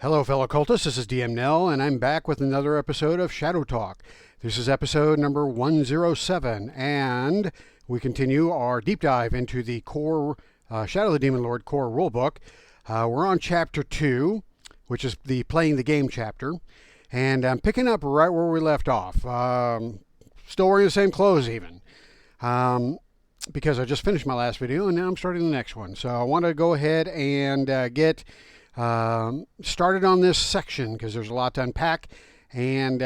Hello, fellow cultists. This is DM Nell, and I'm back with another episode of Shadow Talk. This is episode number 107, and we continue our deep dive into the core Shadow of the Demon Lord Core Rulebook. We're on Chapter 2, which is the Playing the Game chapter, and I'm picking up right where we left off. Still wearing the same clothes, even, because I just finished my last video, and now I'm starting the next one. So I want to go ahead and get started on this section because there's a lot to unpack, and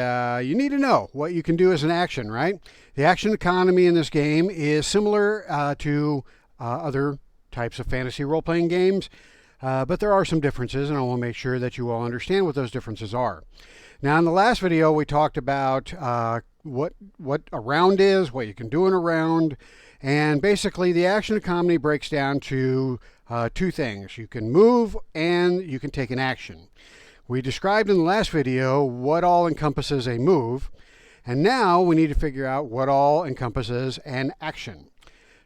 you need to know what you can do as an action, right? The action economy in this game is similar to other types of fantasy role-playing games, but there are some differences, and I want to make sure that you all understand what those differences are. Now, in the last video, we talked about what a round is, what you can do in a round, and basically the action economy breaks down to two things. You can move and you can take an action. We described in the last video what all encompasses a move, and now we need to figure out what all encompasses an action.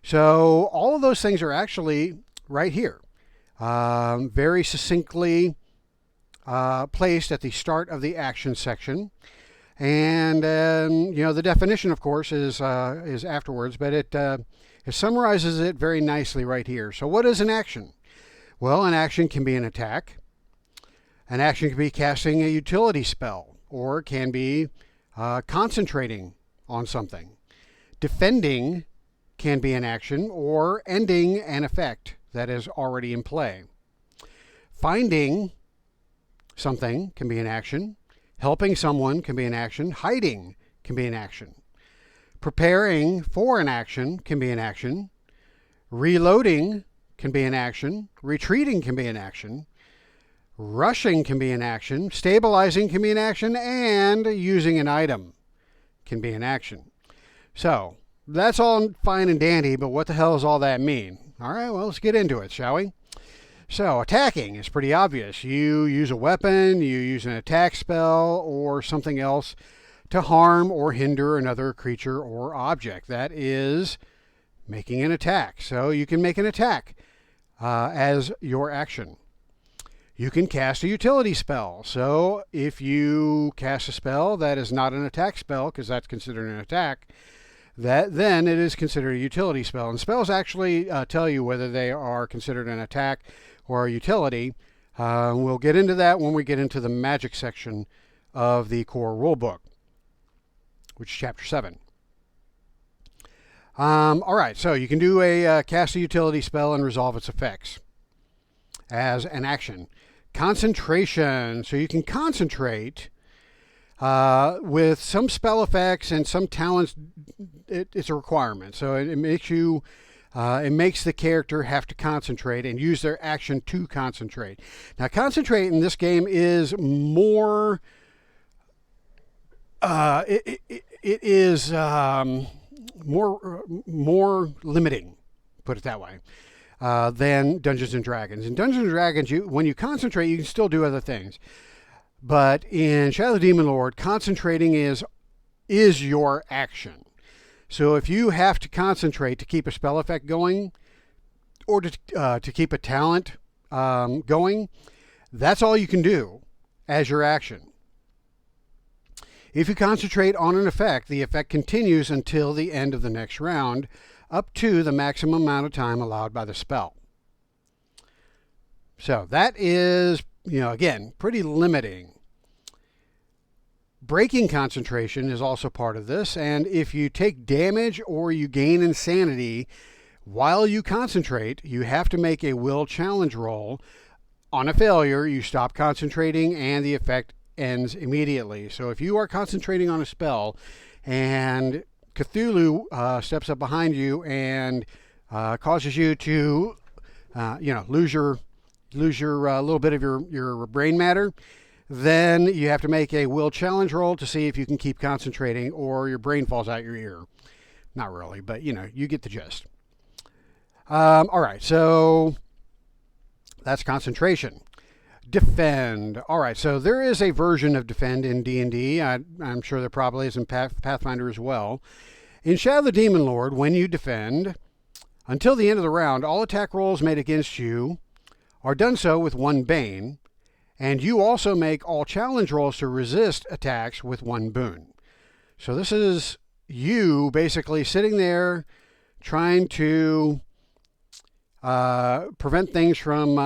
So all of those things are actually right here, very succinctly placed at the start of the action section. And you know, the definition, of course, is afterwards, but it summarizes it very nicely right here. So what is an action? Well, an action can be an attack. An action can be casting a utility spell, or it can be concentrating on something. Defending can be an action, or ending an effect that is already in play. Finding something can be an action. Helping someone can be an action. Hiding can be an action. Preparing for an action can be an action. Reloading can be an action. Retreating can be an action. Rushing can be an action. Stabilizing can be an action. And using an item can be an action. So that's all fine and dandy, but what the hell does all that mean? All right, well, let's get into it, shall we? So attacking is pretty obvious. You use a weapon, you use an attack spell, or something else to harm or hinder another creature or object. That is making an attack. So you can make an attack as your action. You can cast a utility spell. So if you cast a spell that is not an attack spell, because that's considered an attack, then it is considered a utility spell. And spells actually tell you whether they are considered an attack or a utility. We'll get into that when we get into the magic section of the core rulebook, which is chapter 7. All right, so you can do a cast a utility spell and resolve its effects as an action. Concentration, so you can concentrate with some spell effects and some talents. It's a requirement, so it makes you it makes the character have to concentrate and use their action to concentrate. Now, concentrate in this game is more it is more limiting, put it that way, than Dungeons and Dragons. In Dungeons and Dragons, when you concentrate, you can still do other things. But in Shadow of the Demon Lord, concentrating is your action. So if you have to concentrate to keep a spell effect going, or to keep a talent going, that's all you can do as your action. If you concentrate on an effect, the effect continues until the end of the next round, up to the maximum amount of time allowed by the spell. So that is, again, pretty limiting. Breaking concentration is also part of this, and if you take damage or you gain insanity while you concentrate, you have to make a will challenge roll. On a failure, you stop concentrating and the effect ends immediately. So if you are concentrating on a spell and Cthulhu steps up behind you and causes you to lose your little bit of your brain matter, then you have to make a will challenge roll to see if you can keep concentrating or your brain falls out your ear. Not really, but you get the gist. All right, so that's concentration. Defend. All right, so there is a version of defend in D&D. I'm sure there probably is in Pathfinder as well. In Shadow of the Demon Lord, when you defend, until the end of the round, all attack rolls made against you are done so with one Bane, And you also make all challenge rolls to resist attacks with 1 boon. So this is you basically sitting there trying to prevent things from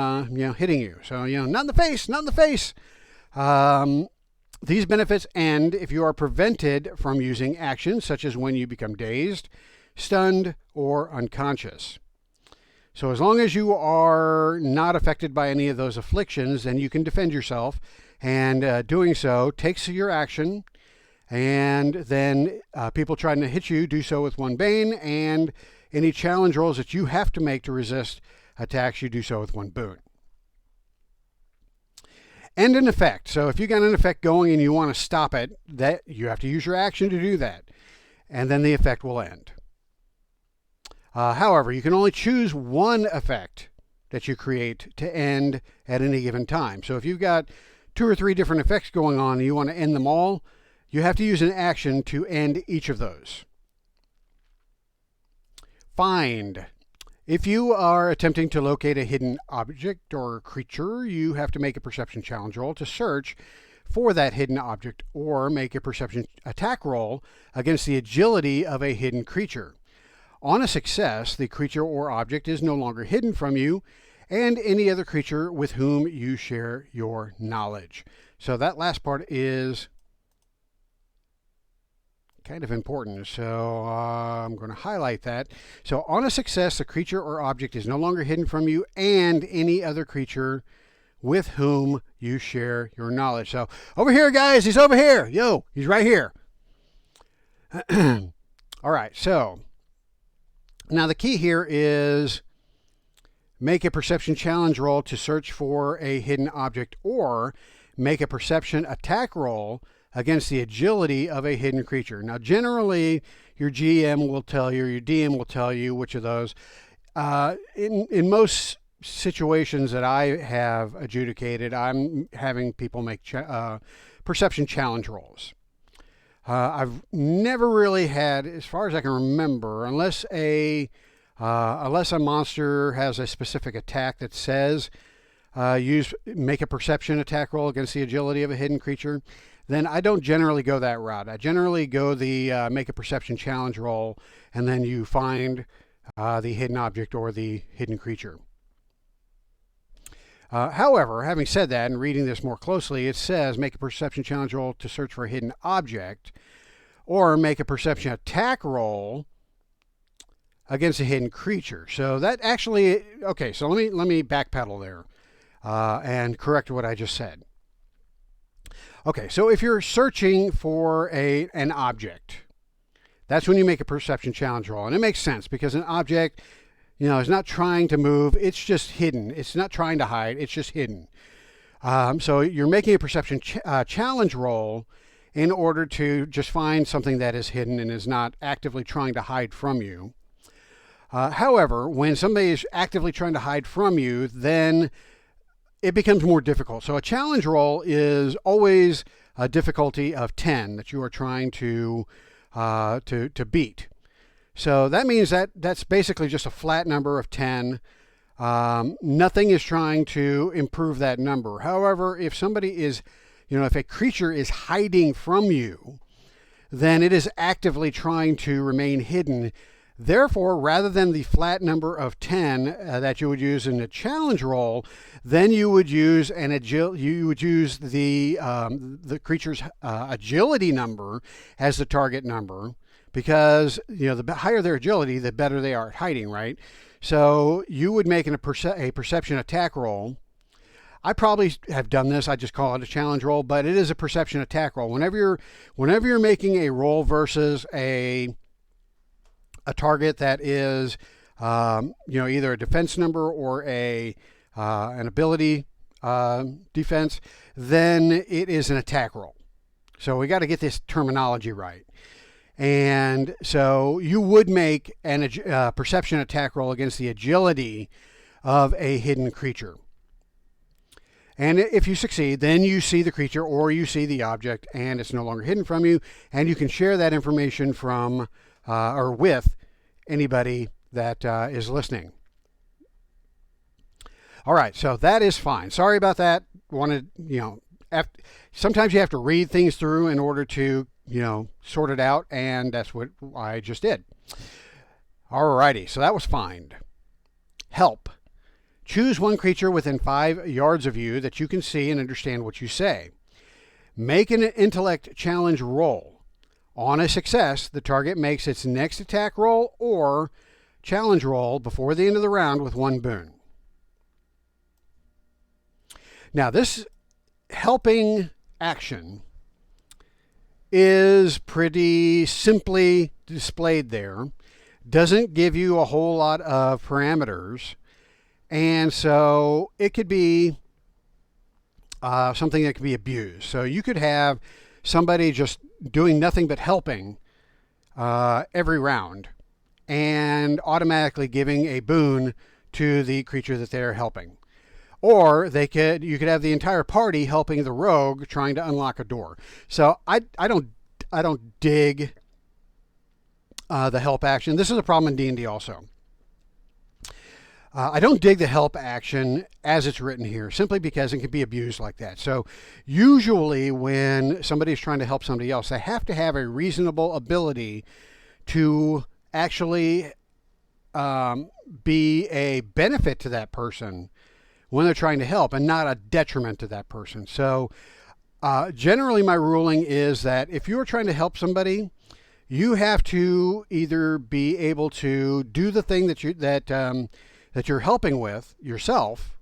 hitting you. So not in the face, not in the face. These benefits end if you are prevented from using actions such as when you become dazed, stunned, or unconscious. So as long as you are not affected by any of those afflictions, then you can defend yourself, and doing so takes your action, and then people trying to hit you do so with 1 bane, and any challenge rolls that you have to make to resist attacks, you do so with 1 boon. And an effect. So if you got an effect going and you want to stop it, that you have to use your action to do that, and then the effect will end. However, you can only choose 1 effect that you create to end at any given time. So if you've got 2 or 3 different effects going on and you want to end them all, you have to use an action to end each of those. Find. If you are attempting to locate a hidden object or creature, you have to make a perception challenge roll to search for that hidden object, or make a perception attack roll against the agility of a hidden creature. On a success, the creature or object is no longer hidden from you and any other creature with whom you share your knowledge. So that last part is kind of important, so I'm going to highlight that. So on a success, the creature or object is no longer hidden from you and any other creature with whom you share your knowledge. So over here, guys, he's over here. Yo, he's right here. All right, so now the key here is make a perception challenge roll to search for a hidden object, or make a perception attack roll against the agility of a hidden creature. Now, generally, your GM will tell you, or your DM will tell you which of those. In most situations that I have adjudicated, I'm having people make perception challenge rolls. I've never really had, as far as I can remember, unless a monster has a specific attack that says make a perception attack roll against the agility of a hidden creature, then I don't generally go that route. I generally go the make a perception challenge roll, and then you find the hidden object or the hidden creature. However, having said that and reading this more closely, it says make a perception challenge roll to search for a hidden object, or make a perception attack roll against a hidden creature. So that actually, okay, so let me backpedal there and correct what I just said. Okay, so if you're searching for an object, that's when you make a perception challenge roll. And it makes sense because an object, is not trying to move. It's just hidden. It's not trying to hide. It's just hidden. So you're making a perception challenge roll in order to just find something that is hidden and is not actively trying to hide from you. However, when somebody is actively trying to hide from you, then it becomes more difficult. So a challenge roll is always a difficulty of 10 that you are trying to beat. So that means that that's basically just a flat number of 10. Nothing is trying to improve that number. However, if somebody is, if a creature is hiding from you, then it is actively trying to remain hidden. Therefore, rather than the flat number of 10 that you would use in a challenge roll, then you would use the creature's agility number as the target number, because the higher their agility, the better they are at hiding, right? So you would make a perception attack roll. I probably have done this. I just call it a challenge roll, but it is a perception attack roll. Whenever you're making a roll versus a target that is, either a defense number or an ability defense, then it is an attack roll. So we got to get this terminology right. And so you would make a perception attack roll against the agility of a hidden creature. And if you succeed, then you see the creature or you see the object, and it's no longer hidden from you, and you can share that information from or with anybody that is listening. All right, so that is fine. Sorry about that. want to, sometimes you have to read things through in order to, sort it out, and that's what I just did. Alrighty, so that was find. Help. Choose one creature within 5 yards of you that you can see and understand what you say. Make an intellect challenge roll. On a success, the target makes its next attack roll or challenge roll before the end of the round with 1 boon. Now, this helping action is pretty simply displayed there. Doesn't give you a whole lot of parameters. And so it could be something that could be abused. So you could have somebody just doing nothing but helping every round and automatically giving a boon to the creature that they're helping. Or you could have the entire party helping the rogue trying to unlock a door. So I don't dig the help action. This is a problem in D&D also. I don't dig the help action as it's written here, simply because it can be abused like that. So usually when somebody's trying to help somebody else, they have to have a reasonable ability to actually be a benefit to that person when they're trying to help, and not a detriment to that person. So generally my ruling is that if you're trying to help somebody, you have to either be able to do the thing that you're helping with yourself,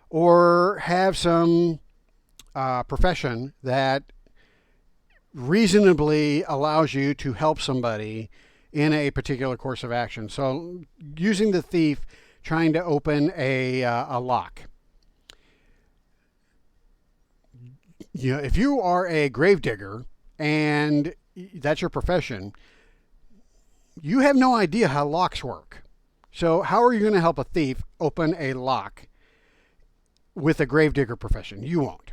or have some profession that reasonably allows you to help somebody in a particular course of action. So using the thief trying to open a lock. If you are a gravedigger and that's your profession, you have no idea how locks work. So how are you going to help a thief open a lock with a gravedigger profession? You won't.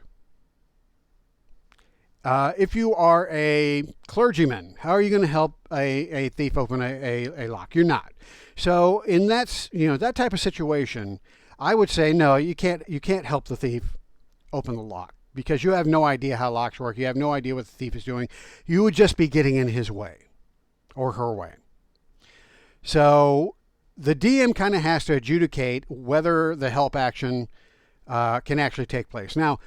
If you are a clergyman, how are you going to help a thief open a lock? You're not. So in that type of situation, I would say no. You can't help the thief open the lock, because you have no idea how locks work. You have no idea what the thief is doing. You would just be getting in his way or her way. So the DM kind of has to adjudicate whether the help action can actually take place. Now,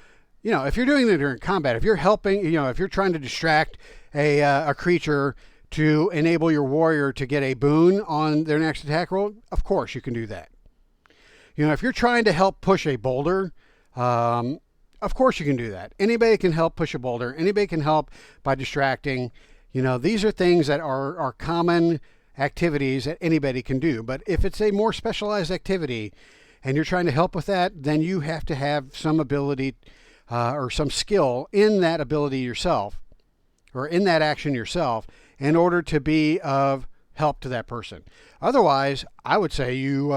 if you're doing it during combat, if you're helping, if you're trying to distract a creature to enable your warrior to get a boon on their next attack roll, of course you can do that. If you're trying to help push a boulder, of course you can do that. Anybody can help push a boulder. Anybody can help by distracting. These are things that are common activities that anybody can do. But if it's a more specialized activity and you're trying to help with that, then you have to have some ability or some skill in that ability yourself, or in that action yourself, in order to be of help to that person. Otherwise, I would say you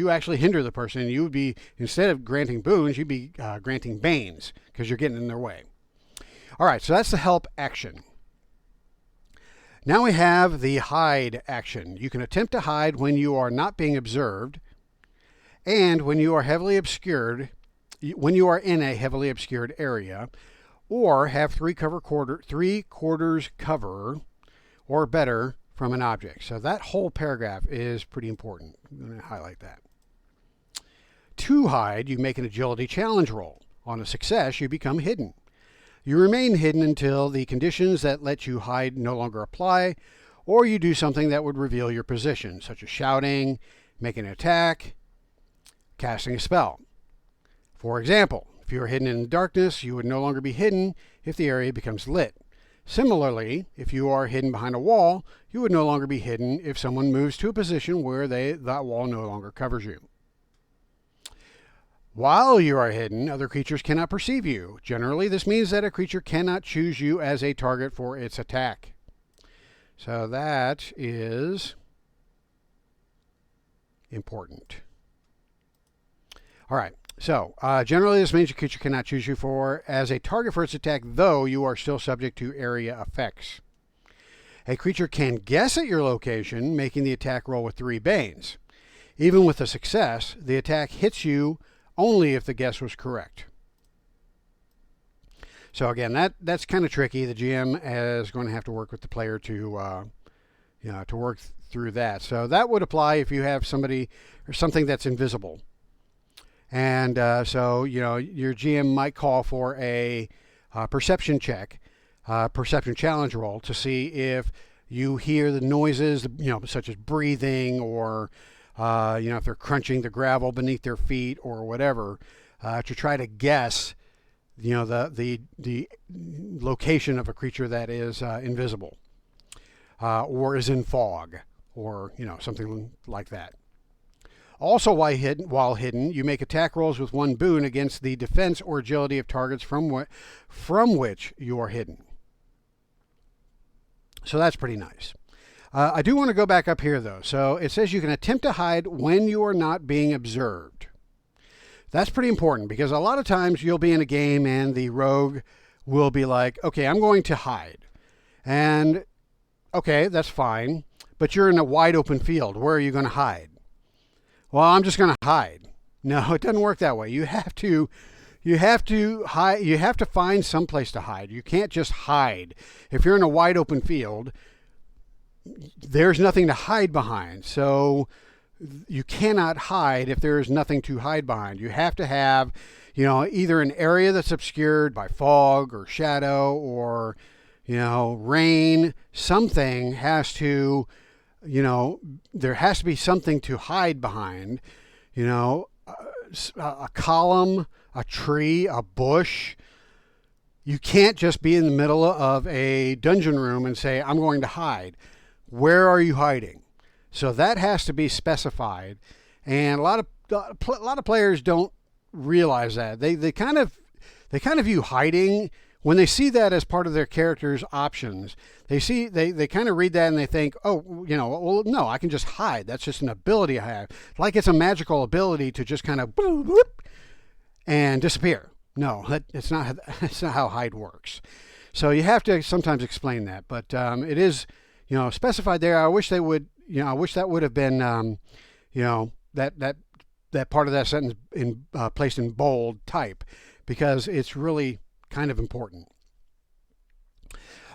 actually hinder the person. You would be, instead of granting boons, you'd be granting banes, because you're getting in their way. All right, so that's the help action. Now we have the hide action. You can attempt to hide when you are not being observed, and when you are heavily obscured, when you are in a heavily obscured area, or have 3/4 cover or better from an object. So that whole paragraph is pretty important. I'm going to highlight that. To hide, you make an agility challenge roll. On a success, you become hidden. You remain hidden until the conditions that let you hide no longer apply, or you do something that would reveal your position, such as shouting, making an attack, casting a spell. For example, if you are hidden in the darkness, you would no longer be hidden if the area becomes lit. Similarly, if you are hidden behind a wall, you would no longer be hidden if someone moves to a position where that wall no longer covers you. While you are hidden, other creatures cannot perceive you. Generally, this means that a creature cannot choose you as a target for its attack. So that is important. All right. So, generally this means a creature cannot choose you as a target for its attack, though you are still subject to area effects. A creature can guess at your location, making the attack roll with 3 banes. Even with a success, the attack hits you only if the guess was correct. So again, that's kind of tricky. The GM is going to have to work with the player to to work through that. So that would apply if you have somebody or something that's invisible. And so your GM might call for a perception check, perception challenge roll to see if you hear the noises, such as breathing or if they're crunching the gravel beneath their feet or whatever, to try to guess the location of a creature that is invisible or is in fog or something like that. Also, while hidden, you make attack rolls with 1 boon against the defense or agility of targets from which you are hidden. So that's pretty nice. I do want to go back up here, though. So it says you can attempt to hide when you are not being observed. That's pretty important because a lot of times you'll be in a game and the rogue will be like, okay, I'm going to hide. And, okay, that's fine. But you're in a wide open field. Where are you going to hide? Well, I'm just going to hide. No, it doesn't work that way. You have to hide. You have to find some place to hide. You can't just hide. If you're in a wide open field, there's nothing to hide behind. So you cannot hide if there's nothing to hide behind. You have to have, either an area that's obscured by fog or shadow or, rain. Something has to, there has to be something to hide behind, a column, a tree, a bush. You can't just be in the middle of a dungeon room and say, I'm going to hide. Where are you hiding? So that has to be specified. And a lot of players don't realize that. They kind of view hiding, when they see that as part of their character's options, they kind of read that and they think, oh, well, no, I can just hide. That's just an ability I have. Like it's a magical ability to just kind of boop, boop, and disappear. No, it's not how hide works. So you have to sometimes explain that, but it is, specified there. I wish they would, I wish that would have been, that part of that sentence placed in bold type, because it's really kind of important.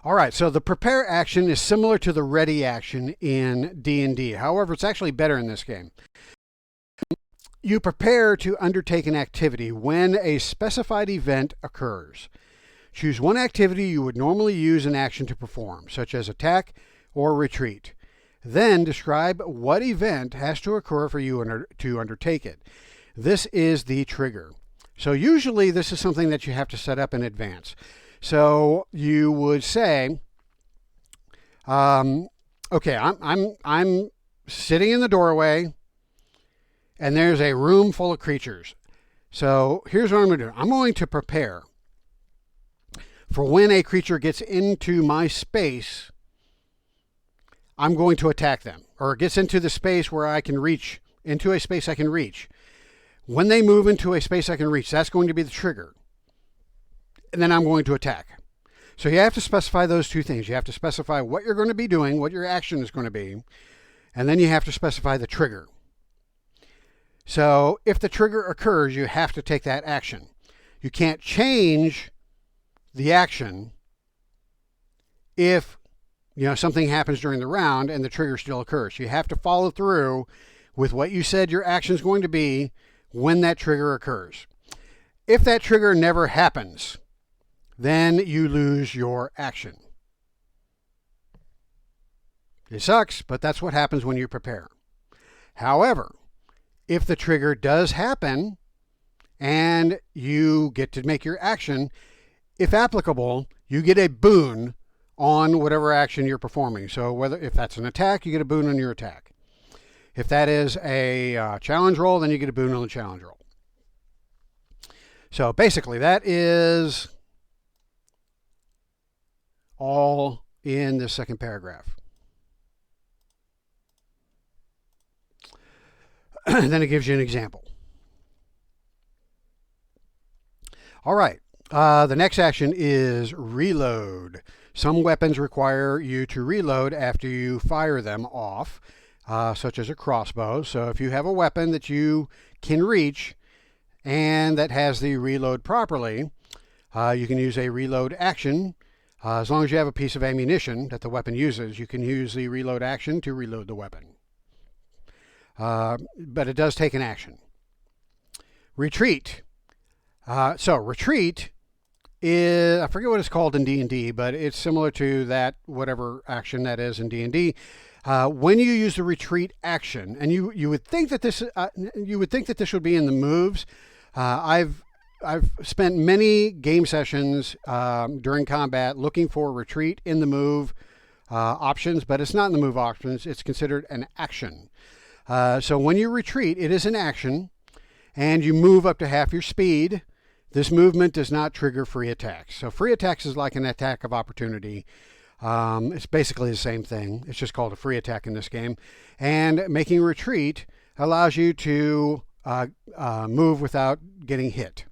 All right, so the prepare action is similar to the ready action in D&D. However, it's actually better in this game. You prepare to undertake an activity when a specified event occurs. Choose one activity you would normally use an action to perform, such as attack or retreat. Then describe what event has to occur for you to undertake it. This is the trigger. So usually this is something that you have to set up in advance. So you would say, okay, I'm sitting in the doorway and there's a room full of creatures. So here's what I'm going to do. I'm going to prepare for when a creature gets into my space, I'm going to attack them, or gets into the space where I can reach, into a space I can reach. When they move into a space I can reach, that's going to be the trigger. And then I'm going to attack. So you have to specify those two things. You have to specify what you're going to be doing, what your action is going to be, and then you have to specify the trigger. So if the trigger occurs, you have to take that action. You can't change the action if something happens during the round and the trigger still occurs. You have to follow through with what you said your action is going to be when that trigger occurs. If that trigger never happens, then you lose your action. It sucks, but that's what happens when you prepare. However, if the trigger does happen and you get to make your action, if applicable, you get a boon on whatever action you're performing. So if that's an attack, you get a boon on your attack. If that is a challenge roll, then you get a boon on the challenge roll. So basically, that is all in the second paragraph. And then it gives you an example. All right. The next action is reload. Some weapons require you to reload after you fire them off, such as a crossbow. So if you have a weapon that you can reach and that has the reload properly, You can use a reload action. As long as you have a piece of ammunition that the weapon uses, you can use the reload action to reload the weapon. But it does take an action. Retreat. So retreat is, I forget what it's called in D&D, but it's similar to that, whatever action that is in D&D. When you use the retreat action, and you would think that this would be in the moves. I've spent many game sessions during combat looking for retreat in the move options, but it's not in the move options. It's considered an action. So when you retreat, it is an action, and you move up to half your speed. This movement does not trigger free attacks. So free attacks is like an attack of opportunity. It's basically the same thing. It's just called a free attack in this game. And making retreat allows you to move without getting hit.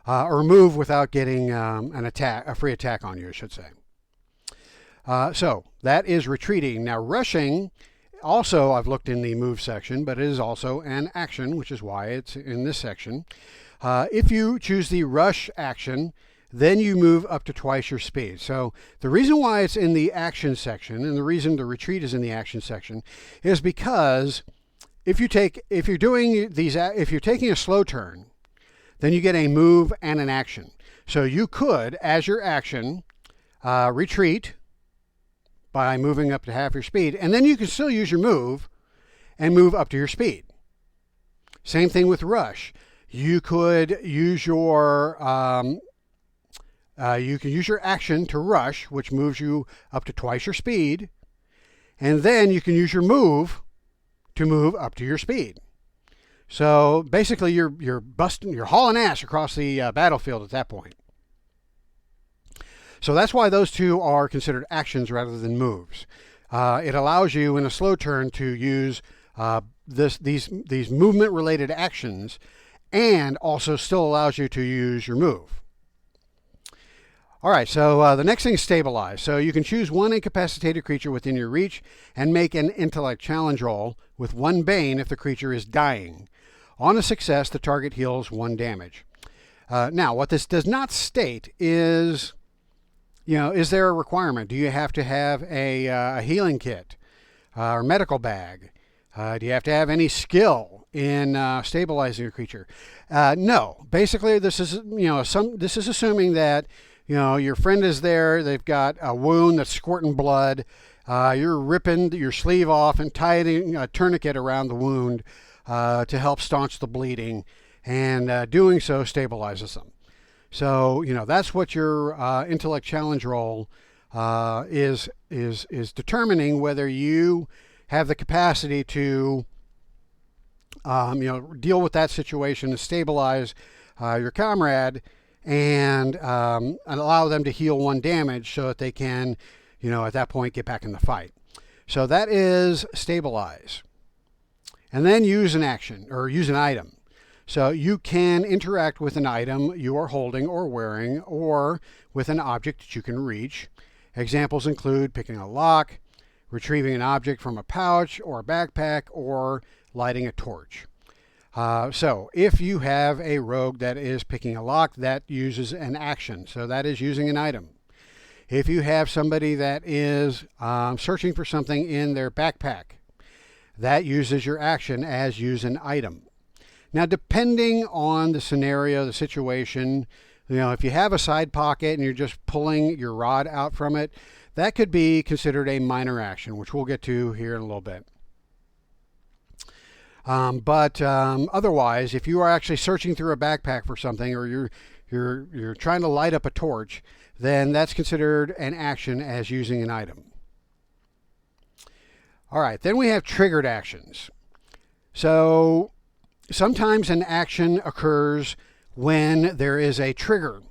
Or move without getting a free attack on you, I should say. So that is retreating. Now rushing, also I've looked in the move section, but it is also an action, which is why it's in this section. If you choose the rush action, then you move up to twice your speed. So the reason why it's in the action section, and the reason the retreat is in the action section, is because if you're taking a slow turn, then you get a move and an action. So you could, as your action, retreat by moving up to half your speed, and then you can still use your move and move up to your speed. Same thing with rush. You could use your action to rush, which moves you up to twice your speed, and then you can use your move to move up to your speed. So basically, you're hauling ass across the battlefield at that point. So that's why those two are considered actions rather than moves. It allows you in a slow turn to use these movement-related actions, and also still allows you to use your move. All right, so the next thing is stabilize. So you can choose one incapacitated creature within your reach and make an intellect challenge roll with 1 bane if the creature is dying. On a success, the target heals 1 damage. Now, what this does not state is, is there a requirement? Do you have to have a healing kit or medical bag? Do you have to have any skill in stabilizing your creature? No. Basically, this is this is assuming that your friend is there. They've got a wound that's squirting blood. You're ripping your sleeve off and tying a tourniquet around the wound to help staunch the bleeding, and doing so stabilizes them. So that's what your intellect challenge roll is determining whether you have the capacity to deal with that situation and stabilize your comrade and allow them to heal 1 damage so that they can at that point get back in the fight. So that is stabilize. And then use an action or use an item. So you can interact with an item you are holding or wearing, or with an object that you can reach. Examples include picking a lock, retrieving an object from a pouch or a backpack, or lighting a torch. So if you have a rogue that is picking a lock, that uses an action. So that is using an item. If you have somebody that is searching for something in their backpack, that uses your action as use an item. Now, depending on the scenario, the situation, if you have a side pocket and you're just pulling your rod out from it, that could be considered a minor action, which we'll get to here in a little bit. But otherwise, if you are actually searching through a backpack for something, or you're trying to light up a torch, then that's considered an action as using an item. All right, then we have triggered actions. So sometimes an action occurs when there is a trigger.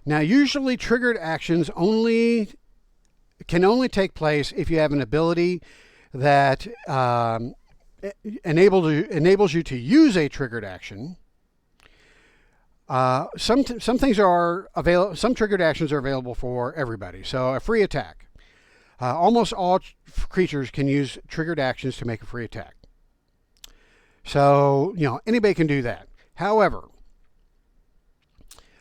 Now, usually triggered actions can only take place if you have an ability that enables you to use a triggered action. Some things are available. Some triggered actions are available for everybody. So a free attack. Almost all creatures can use triggered actions to make a free attack. So, anybody can do that. However,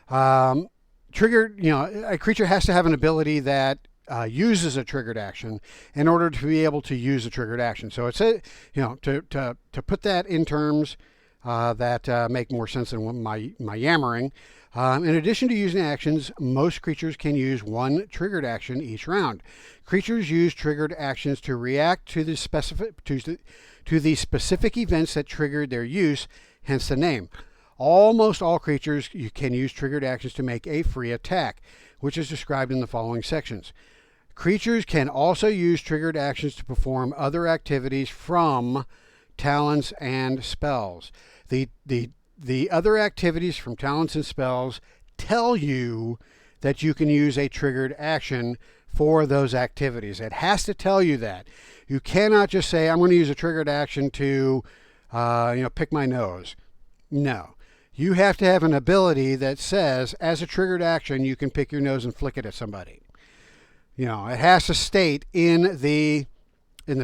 Triggered, a creature has to have an ability that uses a triggered action in order to be able to use a triggered action. So it's to put that in terms that make more sense than my yammering. In addition to using actions, most creatures can use one triggered action each round. Creatures use triggered actions to react to the specific events that triggered their use, hence the name. Almost all creatures you can use triggered actions to make a free attack, which is described in the following sections. Creatures can also use triggered actions to perform other activities from talents and spells. The other activities from talents and spells tell you that you can use a triggered action for those activities. It has to tell you that. You cannot just say, I'm going to use a triggered action to, pick my nose. No. You have to have an ability that says, as a triggered action, you can pick your nose and flick it at somebody. It has to state in the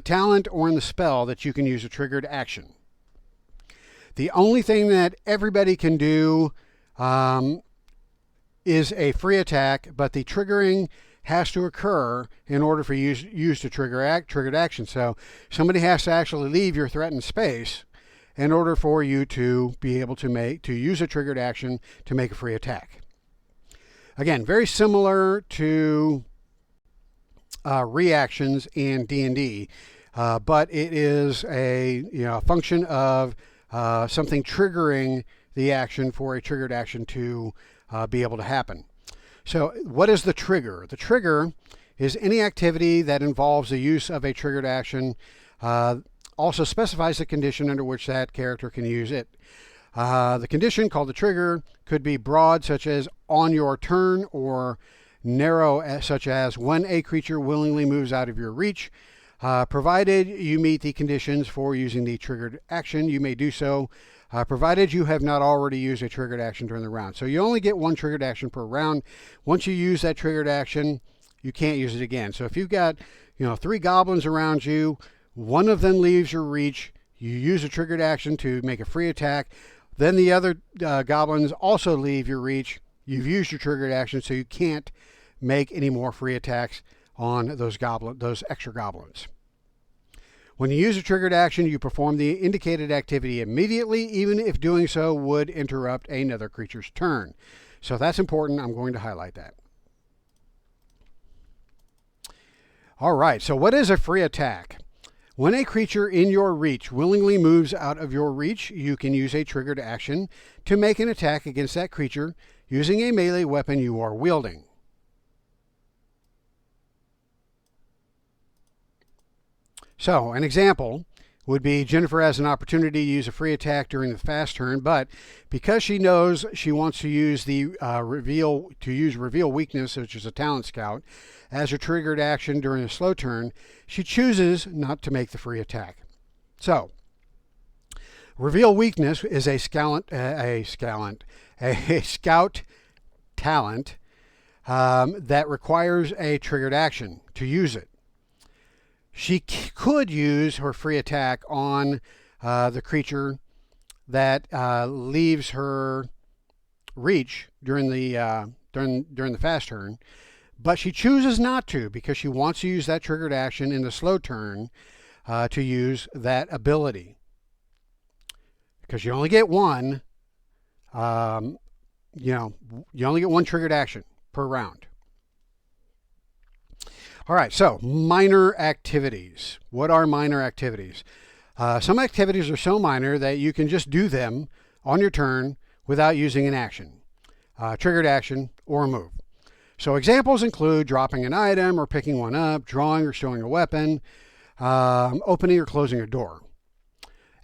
talent or in the spell that you can use a triggered action. The only thing that everybody can do is a free attack, but the triggering has to occur in order for you to use the triggered action. So somebody has to actually leave your threatened space in order for you to be able to use a triggered action to make a free attack. Again, very similar to reactions in D&D, but it is a function of something triggering the action for a triggered action to be able to happen. So what is the trigger? The trigger is any activity that involves the use of a triggered action, also specifies the condition under which that character can use it. The condition, called the trigger, could be broad, such as on your turn, or narrow, such as when a creature willingly moves out of your reach. Provided you meet the conditions for using the triggered action, you may do so, provided you have not already used a triggered action during the round. So you only get one triggered action per round. Once you use that triggered action, you can't use it again. So if you've got 3 goblins around you, one of them leaves your reach, you use a triggered action to make a free attack, then the other goblins also leave your reach, you've used your triggered action, so you can't make any more free attacks on those extra goblins. When you use a triggered action, you perform the indicated activity immediately, even if doing so would interrupt another creature's turn. So that's important. I'm going to highlight that. All right, so what is a free attack? When a creature in your reach willingly moves out of your reach, you can use a triggered action to make an attack against that creature using a melee weapon you are wielding. So, an example would be Jennifer has an opportunity to use a free attack during the fast turn, but because she knows she wants to use the reveal weakness, which is a talent scout, as her triggered action during a slow turn, she chooses not to make the free attack. So, reveal weakness is a scout talent that requires a triggered action to use it. She could use her free attack on the creature that leaves her reach during the fast turn, but she chooses not to because she wants to use that triggered action in the slow turn to use that ability. Because you only get one, you only get one triggered action per round. All right, so minor activities. What are minor activities? Some activities are so minor that you can just do them on your turn without using an action, triggered action, or a move. So examples include dropping an item or picking one up, drawing or showing a weapon, opening or closing a door.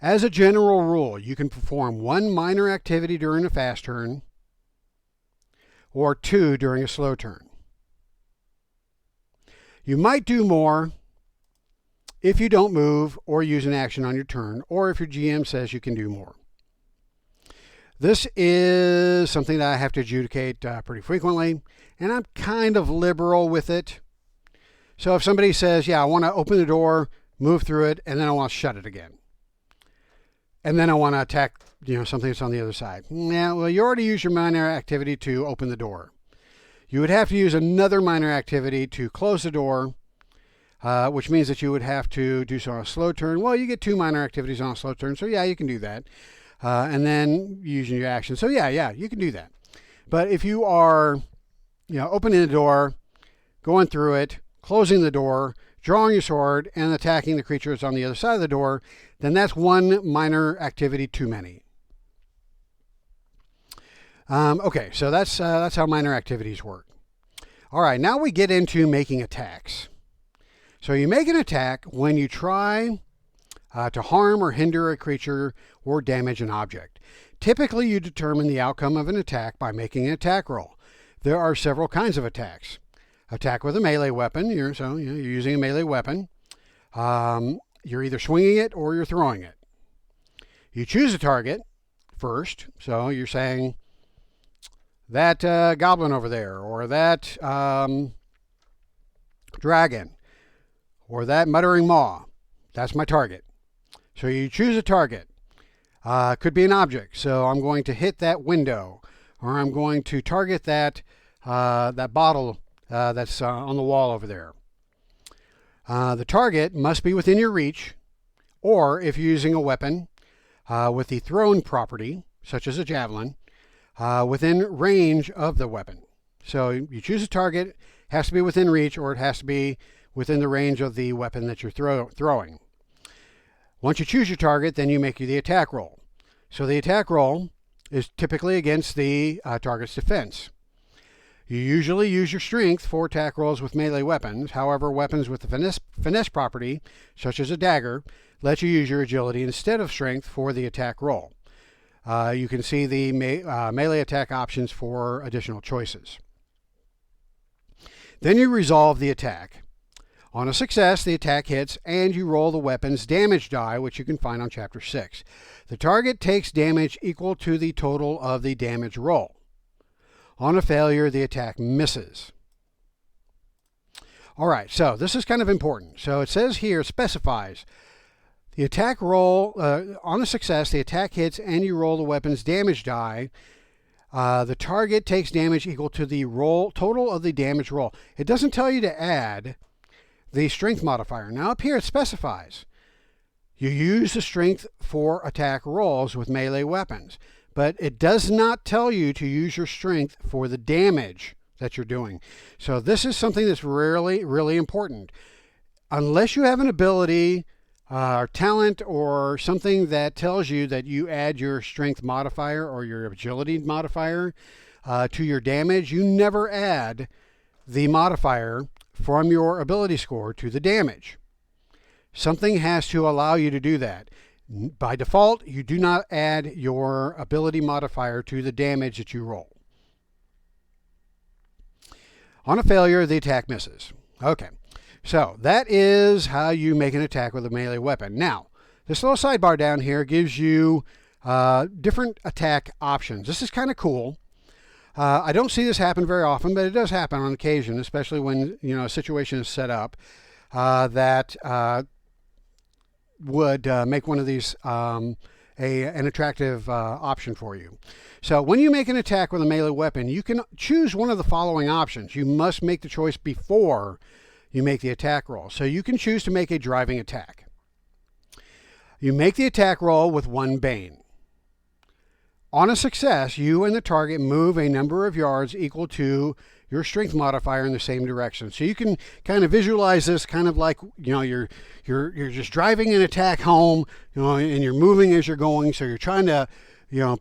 As a general rule, you can perform one minor activity during a fast turn or 2 during a slow turn. You might do more if you don't move or use an action on your turn, or if your GM says you can do more. This is something that I have to adjudicate pretty frequently, and I'm kind of liberal with it. So if somebody says, yeah, I want to open the door, move through it, and then I want to shut it again. and then I want to attack, something that's on the other side. Yeah, well, you already used your minor activity to open the door. You would have to use another minor activity to close the door, which means that you would have to do so on a slow turn. Well, you get 2 minor activities on a slow turn, so yeah, you can do that. And then using your action. So yeah, you can do that. But if you are, opening the door, going through it, closing the door, drawing your sword, and attacking the creatures on the other side of the door, then that's 1 minor activity too many. Okay, so that's how minor activities work. All right, now we get into making attacks. So you make an attack when you try to harm or hinder a creature or damage an object. Typically, you determine the outcome of an attack by making an attack roll. There are several kinds of attacks. Attack with a melee weapon. You're using a melee weapon. You're either swinging it or you're throwing it. You choose a target first. So you're saying that goblin over there, or that dragon, or that muttering maw. That's my target. So you choose a target. Could be an object. So I'm going to hit that window, or I'm going to target that bottle that's on the wall over there. The target must be within your reach, or if you're using a weapon with the thrown property, such as a javelin, within range of the weapon. So you choose a target, has to be within reach, or it has to be within the range of the weapon that you're throwing. Once you choose your target, then you make the attack roll. So the attack roll is typically against the target's defense. You usually use your strength for attack rolls with melee weapons. However, weapons with the finesse property, such as a dagger, let you use your agility instead of strength for the attack roll. You can see the melee attack options for additional choices. Then you resolve the attack. On a success, the attack hits, and you roll the weapon's damage die, which you can find on Chapter 6. The target takes damage equal to the total of the damage roll. On a failure, the attack misses. All right, so this is kind of important. So it says here, specifies, the attack roll, on a success, the attack hits, and you roll the weapon's damage die. The target takes damage equal to the total of the damage roll. It doesn't tell you to add the strength modifier. Now up here it specifies you use the strength for attack rolls with melee weapons, but it does not tell you to use your strength for the damage that you're doing. So this is something that's really, really important. Unless you have an ability or talent or something that tells you that you add your strength modifier or your agility modifier to your damage, you never add the modifier from your ability score to the damage. Something has to allow you to do that. By default, you do not add your ability modifier to the damage that you roll. On a failure, the attack misses. Okay, so that is how you make an attack with a melee weapon. Now, this little sidebar down here gives you different attack options. This is kind of cool. I don't see this happen very often, but it does happen on occasion, especially when a situation is set up that would make one of these an attractive option for you. So when you make an attack with a melee weapon, you can choose one of the following options. You must make the choice before you make the attack roll. So you can choose to make a driving attack. You make the attack roll with 1 Bane. On a success, you and the target move a number of yards equal to your strength modifier in the same direction. So you can kind of visualize this kind of like, you're just driving an attack home, and you're moving as you're going. So you're trying to,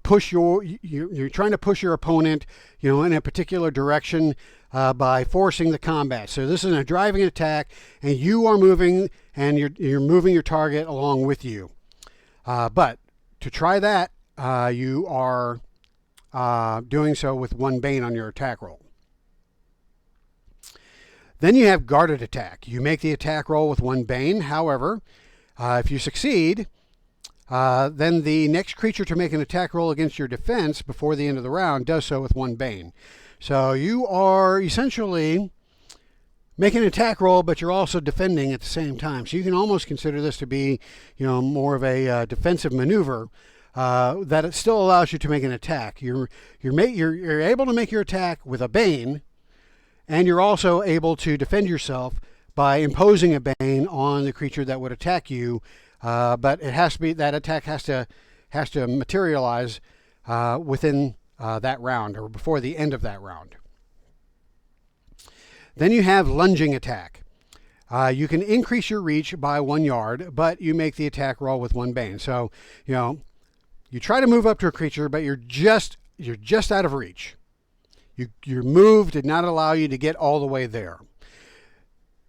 push you're trying to push your opponent, in a particular direction by forcing the combat. So this is a driving attack, and you are moving, and you're moving your target along with you. But to try that, you are doing so with 1 Bane on your attack roll. Then you have guarded attack. You make the attack roll with 1 Bane. However, if you succeed, then the next creature to make an attack roll against your defense before the end of the round does so with 1 Bane. So you are essentially making an attack roll, but you're also defending at the same time. So you can almost consider this to be, more of a defensive maneuver that it still allows you to make an attack. You're able to make your attack with a bane, and you're also able to defend yourself by imposing a bane on the creature that would attack you. But it has to be that attack has to materialize within that round or before the end of that round. Then you have lunging attack. You can increase your reach by 1 yard, but you make the attack roll with 1 bane. So, you try to move up to a creature, but you're just out of reach. Your move did not allow you to get all the way there.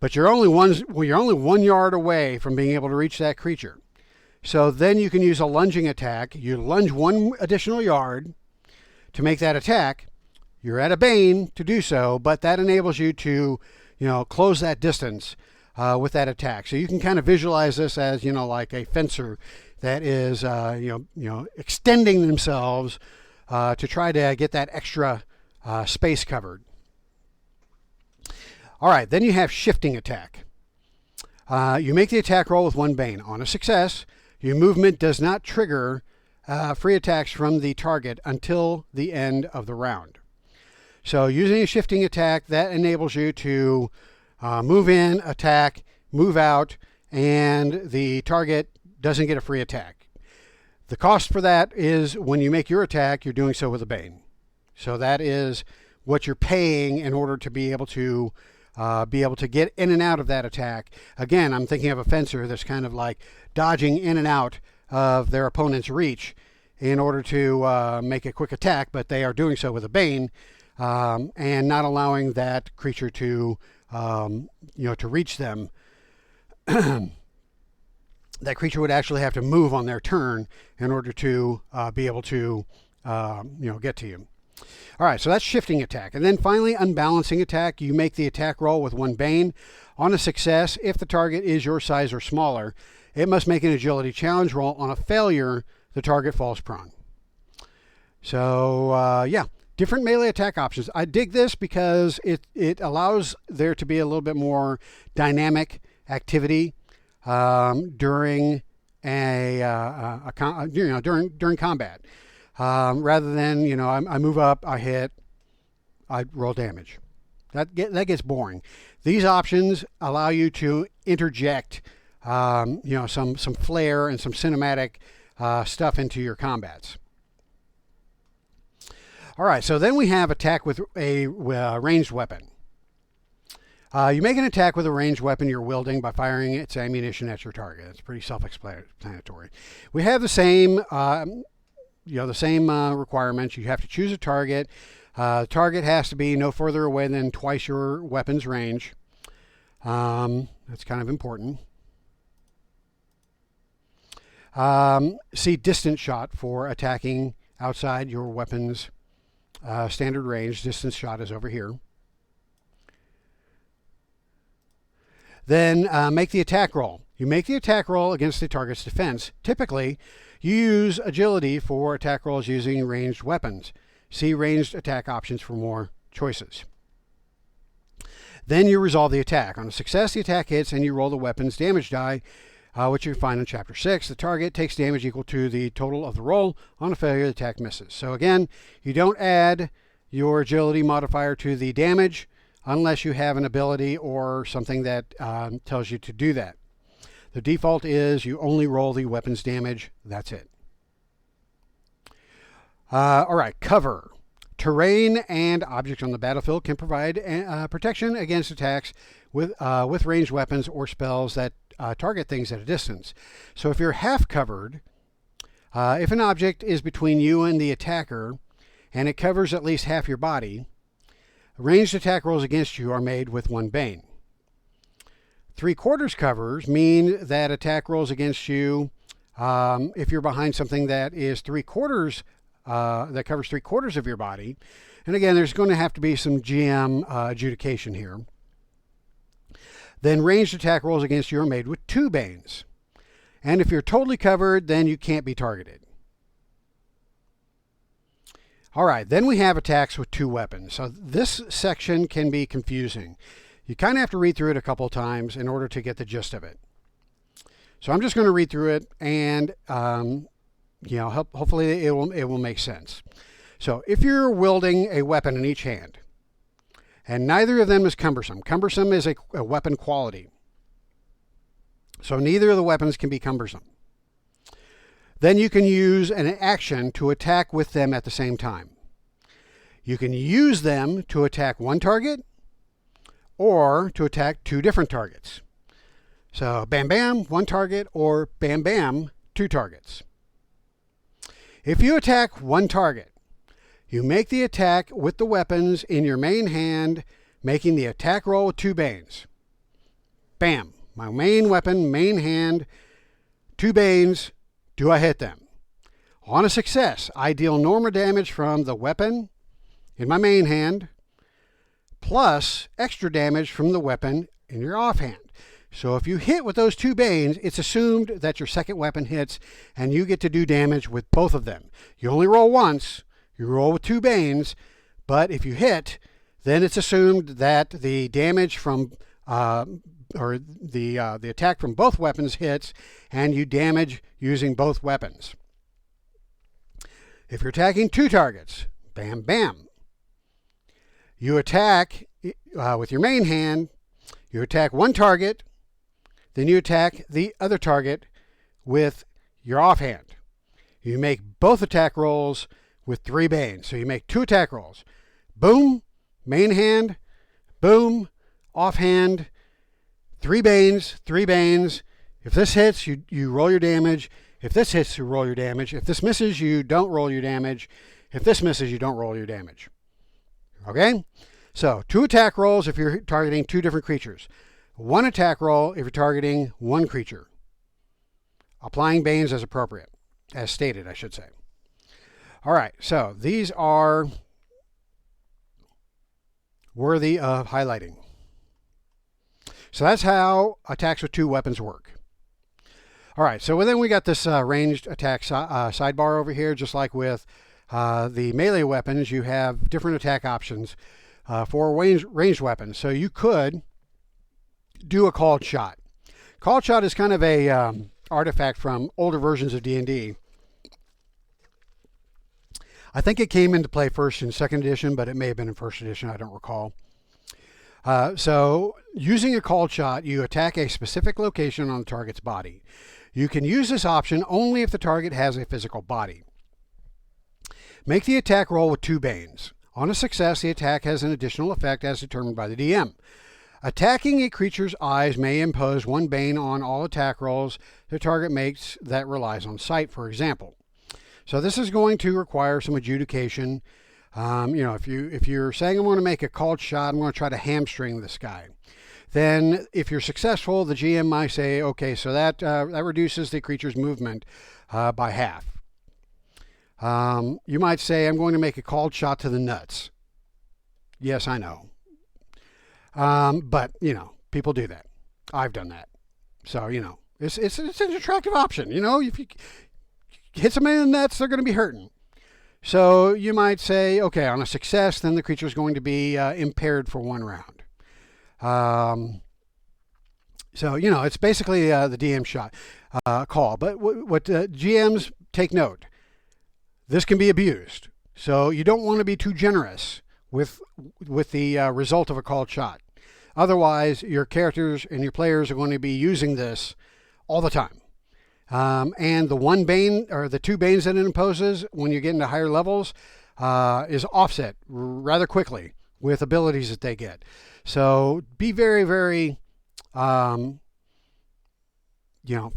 But you're only 1 yard away from being able to reach that creature. So then you can use a lunging attack. You lunge 1 additional yard to make that attack. You're at a bane to do so, but that enables you to, close that distance with that attack. So you can kind of visualize this as, like a fencer that is, extending themselves to try to get that extra space covered. All right, then you have shifting attack. You make the attack roll with 1 bane. On a success, your movement does not trigger free attacks from the target until the end of the round. So using a shifting attack, that enables you to move in, attack, move out, and the target doesn't get a free attack. The cost for that is when you make your attack, you're doing so with a bane. So that is what you're paying in order to be able to get in and out of that attack. Again, I'm thinking of a fencer that's kind of like dodging in and out of their opponent's reach in order to make a quick attack, but they are doing so with a bane and not allowing that creature to reach them. That creature would actually have to move on their turn in order to be able to get to you. All right, so that's shifting attack. And then finally, unbalancing attack. You make the attack roll with 1 bane. On a success, if the target is your size or smaller, it must make an agility challenge roll. On a failure, the target falls prone. So, different melee attack options. I dig this because it allows there to be a little bit more dynamic activity during during combat. Rather than, I move up, I hit, I roll damage. That gets boring. These options allow you to interject, some flair and some cinematic stuff into your combats. All right, so then we have attack with a ranged weapon. You make an attack with a ranged weapon you're wielding by firing its ammunition at your target. It's pretty self-explanatory. We have the same requirements. You have to choose a target. The target has to be no further away than twice your weapon's range. That's kind of important. See distance shot for attacking outside your weapon's standard range. Distance shot is over here. Then make the attack roll. You make the attack roll against the target's defense. Typically, you use agility for attack rolls using ranged weapons. See ranged attack options for more choices. Then you resolve the attack. On a success, the attack hits and you roll the weapon's damage die, which you find in Chapter 6. The target takes damage equal to the total of the roll. On a failure, the attack misses. So again, you don't add your agility modifier to the damage unless you have an ability or something that tells you to do that. The default is you only roll the weapon's damage. That's it. All right, cover. Terrain and objects on the battlefield can provide protection against attacks with ranged weapons or spells that target things at a distance. So if you're half covered, if an object is between you and the attacker and it covers at least half your body, ranged attack rolls against you are made with 1 bane. 3/4 covers mean that attack rolls against you if you're behind something that is 3/4 that covers 3/4 of your body. And again, there's going to have to be some GM adjudication here. Then ranged attack rolls against you are made with 2 banes. And if you're totally covered, then you can't be targeted. All right, then we have attacks with 2 weapons. So this section can be confusing. You kind of have to read through it a couple of times in order to get the gist of it. So I'm just going to read through it, and hopefully it will make sense. So if you're wielding a weapon in each hand, and neither of them is cumbersome. Cumbersome is a weapon quality. So neither of the weapons can be cumbersome. Then you can use an action to attack with them at the same time. You can use them to attack one target or to attack two different targets. So bam bam, one target, or bam bam, two targets. If you attack one target, you make the attack with the weapons in your main hand, making the attack roll with two banes. Bam, my main weapon, main hand, two banes. Do I hit them? On a success, I deal normal damage from the weapon in my main hand, plus extra damage from the weapon in your offhand. So if you hit with those two banes, it's assumed that your second weapon hits, and you get to do damage with both of them. You only roll once. You roll with two banes, but if you hit, then it's assumed that the damage from the attack from both weapons hits, and you damage using both weapons. If you're attacking two targets, bam bam. You attack with your main hand. You attack one target, then you attack the other target with your offhand. You make both attack rolls with three banes. So you make two attack rolls. Boom, main hand, boom, offhand, three banes, three banes. If this hits, you roll your damage. If this hits, you roll your damage. If this misses, you don't roll your damage. If this misses, you don't roll your damage. Okay? So two attack rolls if you're targeting two different creatures. One attack roll if you're targeting one creature. Applying banes as appropriate. As stated, I should say. All right, so these are worthy of highlighting. So that's how attacks with two weapons work. All right, so then we got this ranged attack sidebar over here. Just like with the melee weapons, you have different attack options for ranged weapons. So you could do a called shot. Called shot is kind of a artifact from older versions of D&D. I think it came into play first in second edition, but it may have been in first edition. I don't recall. So using a called shot, you attack a specific location on the target's body. You can use this option only if the target has a physical body. Make the attack roll with two banes. On a success, the attack has an additional effect as determined by the DM. Attacking a creature's eyes may impose one bane on all attack rolls the target makes that relies on sight, for example. So this is going to require some adjudication. If you're saying I'm going to make a called shot, I'm going to try to hamstring this guy. Then if you're successful, the GM might say, okay, so that reduces the creature's movement by half. You might say, I'm going to make a called shot to the nuts. Yes, I know. But, people do that. I've done that. So, it's an attractive option. If you hit somebody in the nuts, they're going to be hurting. So you might say, okay, on a success, then the creature is going to be impaired for one round. It's basically the DM shot call. But what GMs take note, this can be abused. So you don't want to be too generous with the result of a called shot. Otherwise, your characters and your players are going to be using this all the time. And the one bane or the two banes that it imposes when you get into higher levels is offset rather quickly with abilities that they get. So be very, very,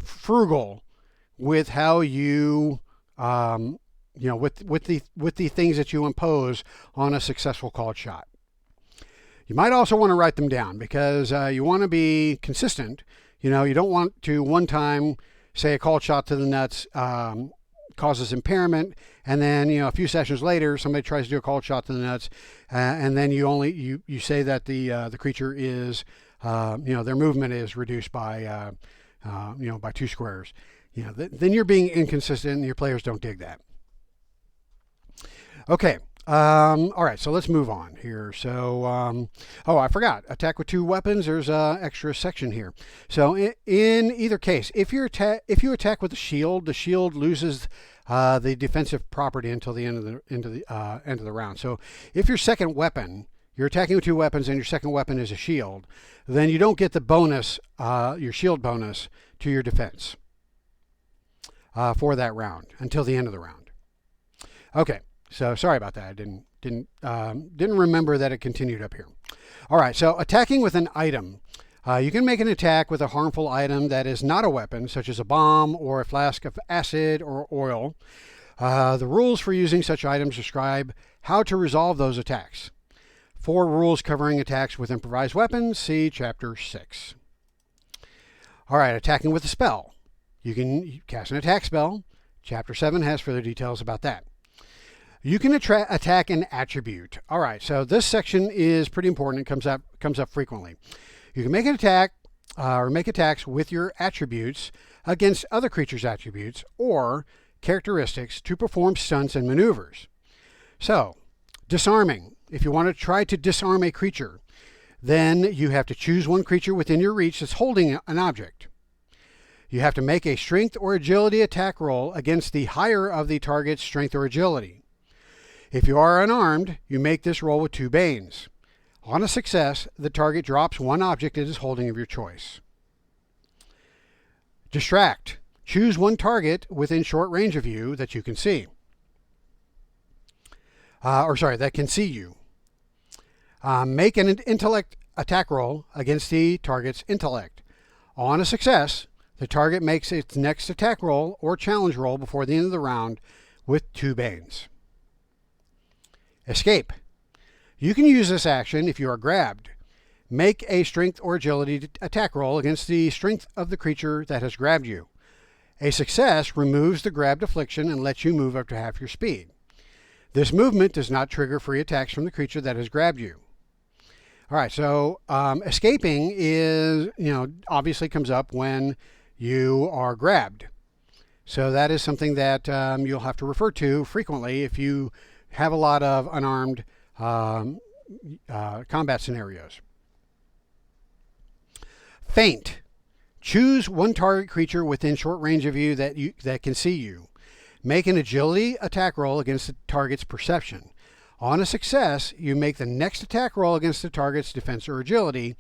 frugal with how you, with the things that you impose on a successful called shot. You might also want to write them down because you want to be consistent. You don't want to one time say a called shot to the nuts causes impairment, and then a few sessions later somebody tries to do a called shot to the nuts, and then you say that the creature is their movement is reduced by by 2 squares. Then you're being inconsistent, and your players don't dig that. Okay, All right, so let's move on here. So, oh, I forgot. Attack with two weapons. There's an extra section here. So, in either case, if you attack with a shield, the shield loses the defensive property until the end of the round. So, if your second weapon, you're attacking with two weapons, and your second weapon is a shield, then you don't get the bonus, your shield bonus, to your defense for that round until the end of the round. Okay. So sorry about that. I didn't remember that it continued up here. All right. So attacking with an item, you can make an attack with a harmful item that is not a weapon, such as a bomb or a flask of acid or oil. The rules for using such items describe how to resolve those attacks. 4 rules covering attacks with improvised weapons. See Chapter 6. All right. Attacking with a spell. You can cast an attack spell. Chapter 7 has further details about that. You can attack an attribute. All right, so this section is pretty important. It comes up frequently. You can make an attack or make attacks with your attributes against other creatures' attributes or characteristics to perform stunts and maneuvers. So, disarming. If you want to try to disarm a creature, then you have to choose one creature within your reach that's holding an object. You have to make a strength or agility attack roll against the higher of the target's strength or agility. If you are unarmed, you make this roll with 2 banes. On a success, the target drops one object it is holding of your choice. Distract. Choose one target within short range of you that you can see. That can see you. Make an intellect attack roll against the target's intellect. On a success, the target makes its next attack roll or challenge roll before the end of the round with 2 banes. Escape. You can use this action if you are grabbed. Make a strength or agility attack roll against the strength of the creature that has grabbed you. A success removes the grabbed affliction and lets you move up to half your speed. This movement does not trigger free attacks from the creature that has grabbed you. All right, so escaping is, obviously comes up when you are grabbed. So that is something that you'll have to refer to frequently if you have a lot of unarmed combat scenarios. Feint. Choose one target creature within short range of you that can see you. Make an agility attack roll against the target's perception. On a success, you make the next attack roll against the target's defense or agility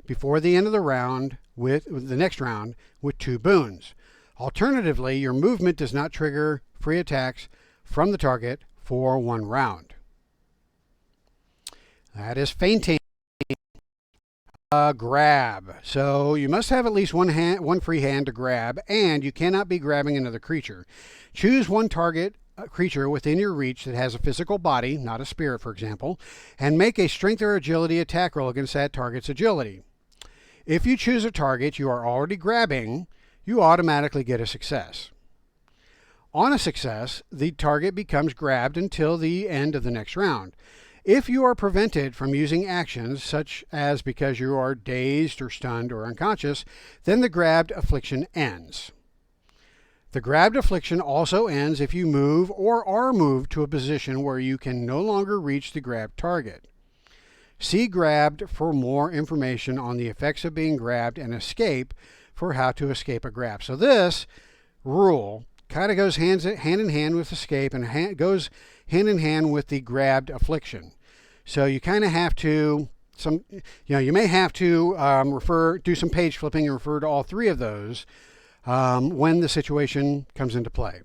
before the end of the next round with 2 boons. Alternatively, your movement does not trigger free attacks from the target for 1 round. That is feinting. Grab. So you must have at least one free hand to grab, and you cannot be grabbing another creature. Choose one target creature within your reach that has a physical body, not a spirit, for example, and make a strength or agility attack roll against that target's agility. If you choose a target you are already grabbing, you automatically get a success. On a success, the target becomes grabbed until the end of the next round. If you are prevented from using actions, such as because you are dazed or stunned or unconscious, then the grabbed affliction ends. The grabbed affliction also ends if you move or are moved to a position where you can no longer reach the grabbed target. See Grabbed for more information on the effects of being grabbed and escape for how to escape a grab. So this rule kind of goes hand in hand with escape and goes hand in hand with the grabbed affliction. So you kind of have to, you may have to do some page flipping and refer to all 3 of those when the situation comes into play.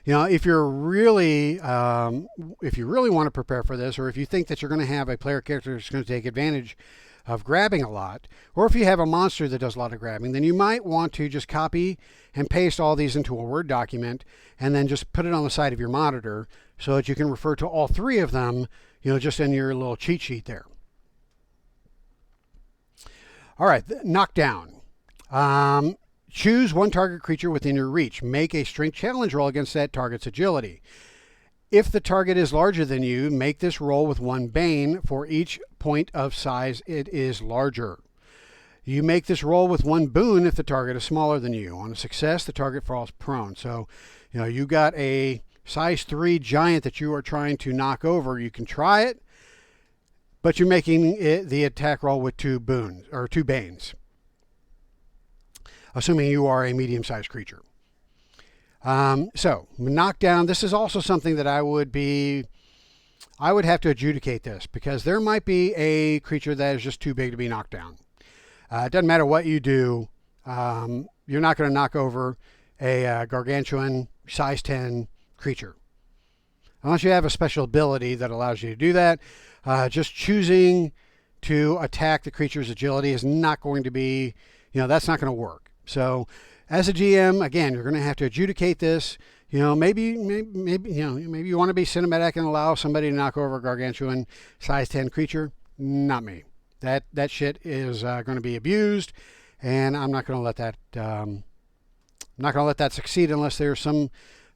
If you really want to prepare for this, or if you think that you're going to have a player character that's going to take advantage of grabbing a lot, or if you have a monster that does a lot of grabbing, then you might want to just copy and paste all these into a Word document and then just put it on the side of your monitor so that you can refer to all 3 of them, just in your little cheat sheet there. All right, knockdown. Choose one target creature within your reach. Make a strength challenge roll against that target's agility. If the target is larger than you, make this roll with 1 bane for each point of size it is larger. You make this roll with 1 boon if the target is smaller than you. On a success, the target falls prone. So, you got a size 3 giant that you are trying to knock over, you can try it, but you're making it the attack roll with 2 banes, assuming you are a medium-sized creature. So knockdown, this is also something that I would have to adjudicate this, because there might be a creature that is just too big to be knocked down. It doesn't matter what you do. You're not going to knock over a gargantuan size 10 creature unless you have a special ability that allows you to do that. Just choosing to attack the creature's agility is not going to be, that's not going to work. So as a GM, again, you're going to have to adjudicate this. Maybe you want to be cinematic and allow somebody to knock over a gargantuan size 10 creature. Not me. That shit is going to be abused, and I'm not going to let that. I'm not going to let that succeed unless there's some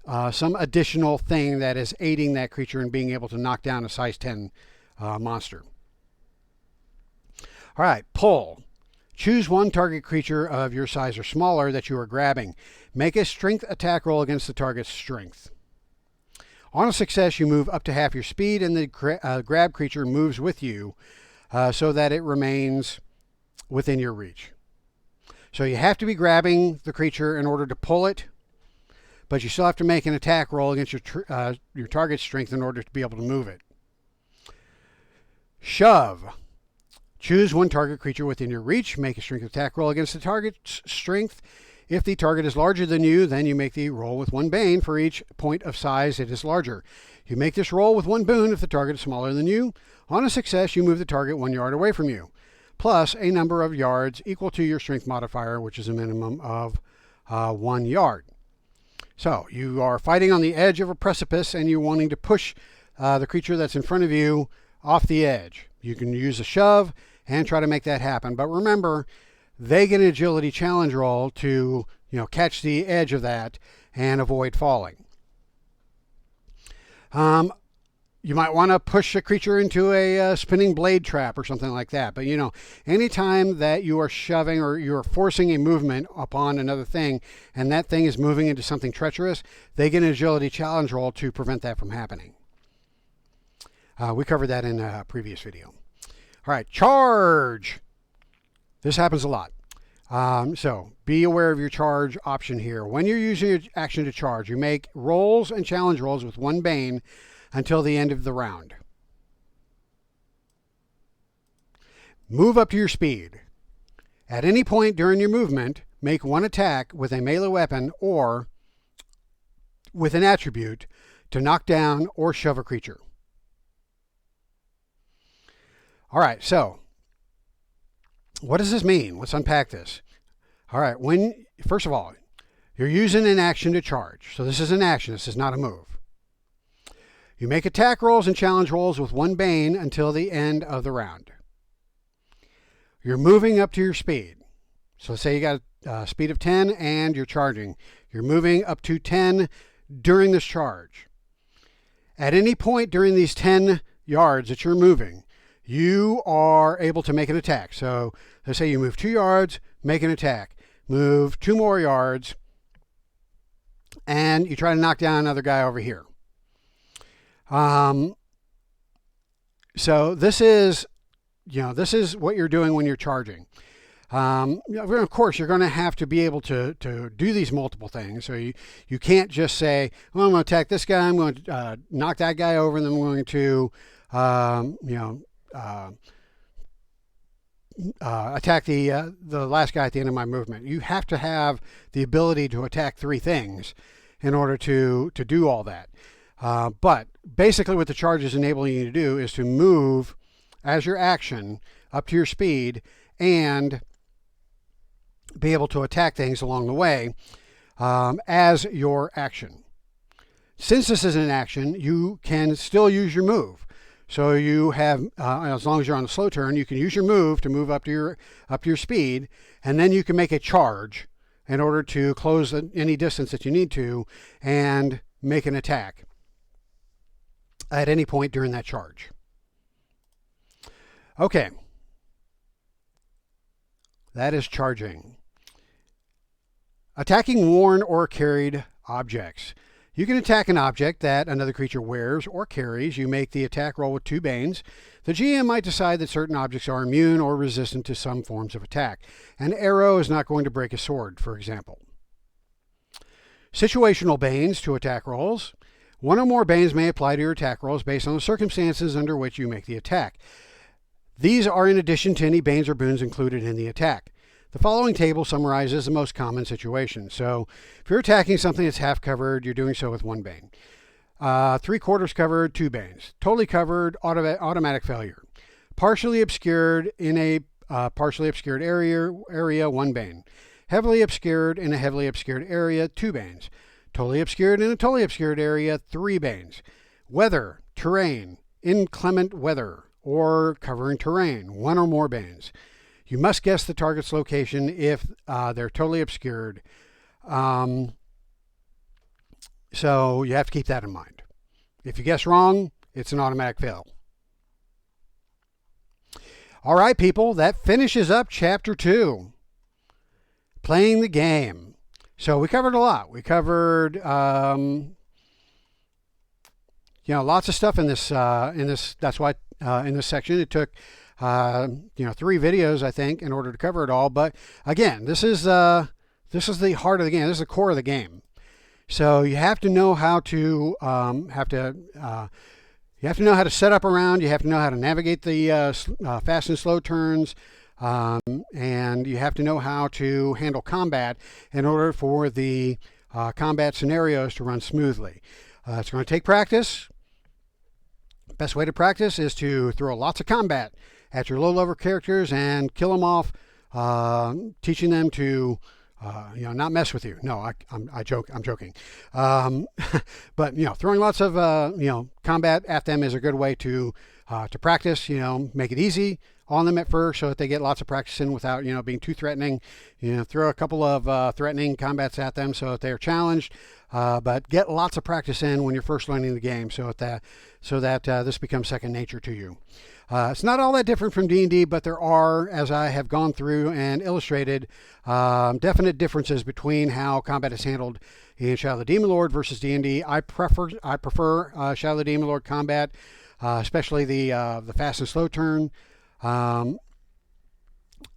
additional thing that is aiding that creature in being able to knock down a size 10 monster. All right, pull. Choose one target creature of your size or smaller that you are grabbing. Make a strength attack roll against the target's strength. On a success, you move up to half your speed, and the grab creature moves with you so that it remains within your reach. So you have to be grabbing the creature in order to pull it, but you still have to make an attack roll against your target's strength in order to be able to move it. Shove. Choose one target creature within your reach. Make a strength attack roll against the target's strength. If the target is larger than you, then you make the roll with 1 bane for each point of size it is larger. You make this roll with 1 boon if the target is smaller than you. On a success, you move the target 1 yard away from you, plus a number of yards equal to your strength modifier, which is a minimum of 1 yard. So you are fighting on the edge of a precipice, and you're wanting to push the creature that's in front of you off the edge. You can use a shove and try to make that happen. But remember, they get an agility challenge roll to, catch the edge of that and avoid falling. You might want to push a creature into a spinning blade trap or something like that. But, anytime that you are shoving or you're forcing a movement upon another thing and that thing is moving into something treacherous, they get an agility challenge roll to prevent that from happening. We covered that in a previous video. All right, charge. This happens a lot. So be aware of your charge option here. When you're using your action to charge, you make rolls and challenge rolls with 1 bane until the end of the round. Move up to your speed. At any point during your movement, make 1 attack with a melee weapon or with an attribute to knock down or shove a creature. All right, so what does this mean? Let's unpack this. All right, first of all, you're using an action to charge. So this is an action. This is not a move. You make attack rolls and challenge rolls with 1 bane until the end of the round. You're moving up to your speed. So say you got a speed of 10 and you're charging. You're moving up to 10 during this charge. At any point during these 10 yards that you're moving, you are able to make an attack. So let's say you move 2 yards, make an attack. Move 2 more yards, and you try to knock down another guy over here. So this is what you're doing when you're charging. Of course, you're going to have to be able to do these multiple things. So you can't just say, well, I'm going to attack this guy, I'm going to knock that guy over, and then I'm going to attack the last guy at the end of my movement. You have to have the ability to attack 3 things in order to do all that. But basically what the charge is enabling you to do is to move as your action up to your speed and be able to attack things along the way as your action. Since this is an action, you can still use your move. So you have, as long as you're on a slow turn, you can use your move to move up to your speed, and then you can make a charge in order to close any distance that you need to and make an attack at any point during that charge. Okay. That is charging. Attacking worn or carried objects. You can attack an object that another creature wears or carries. You make the attack roll with 2 Banes. The GM might decide that certain objects are immune or resistant to some forms of attack. An arrow is not going to break a sword, for example. Situational Banes to attack rolls. 1 or more Banes may apply to your attack rolls based on the circumstances under which you make the attack. These are in addition to any Banes or boons included in the attack. The following table summarizes the most common situations. So if you're attacking something that's half covered, you're doing so with 1 Bane. 3/4 covered, 2 Banes. Totally covered, automatic failure. Partially obscured in a partially obscured area, 1 Bane. Heavily obscured in a heavily obscured area, 2 Banes. Totally obscured in a totally obscured area, 3 Banes. Weather, terrain, inclement weather, or covering terrain, 1 or more Banes. You must guess the target's location if they're totally obscured. So you have to keep that in mind. If you guess wrong, it's an automatic fail. All right, people, that finishes up Chapter 2, Playing the Game. So we covered a lot. We covered, lots of stuff in this. That's why in this section it took 3 videos, I think, in order to cover it all. But again, this is the heart of the game. This is the core of the game. So you have to know how to you have to know how to set up around. You have to know how to navigate the fast and slow turns, and you have to know how to handle combat in order for the combat scenarios to run smoothly. It's going to take practice. Best way to practice is to throw lots of combat at your low-level characters and kill them off, teaching them to not mess with you. No, I'm joking. But throwing lots of combat at them is a good way to practice. Make it easy on them at first so that they get lots of practice in without being too threatening. Throw a couple of threatening combats at them so that they're challenged. But get lots of practice in when you're first learning the game so that this becomes second nature to you. It's not all that different from D&D, but there are, as I have gone through and illustrated, definite differences between how combat is handled in Shadow of the Demon Lord versus D&D. I prefer Shadow of the Demon Lord combat, especially the fast and slow turn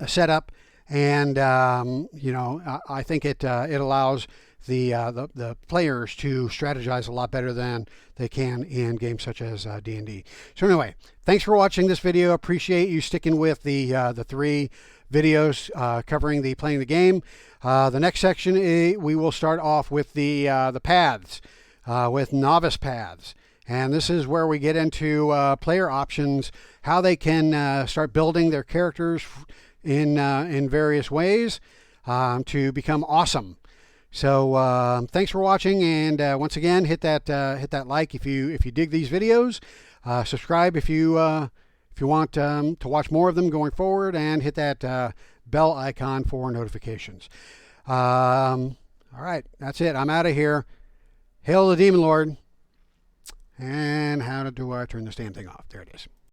setup, and I think it allows the players to strategize a lot better than they can in games such as D&D. So anyway, thanks for watching this video. Appreciate you sticking with the 3 videos covering the playing the game. The next section we will start off with the paths, with novice paths. And this is where we get into player options, how they can start building their characters in various ways to become awesome. So thanks for watching, and once again, hit that like if you dig these videos. Subscribe if you want to watch more of them going forward, and hit that bell icon for notifications. All right, that's it. I'm out of here. Hail the Demon Lord. And how do I turn this damn thing off? There it is.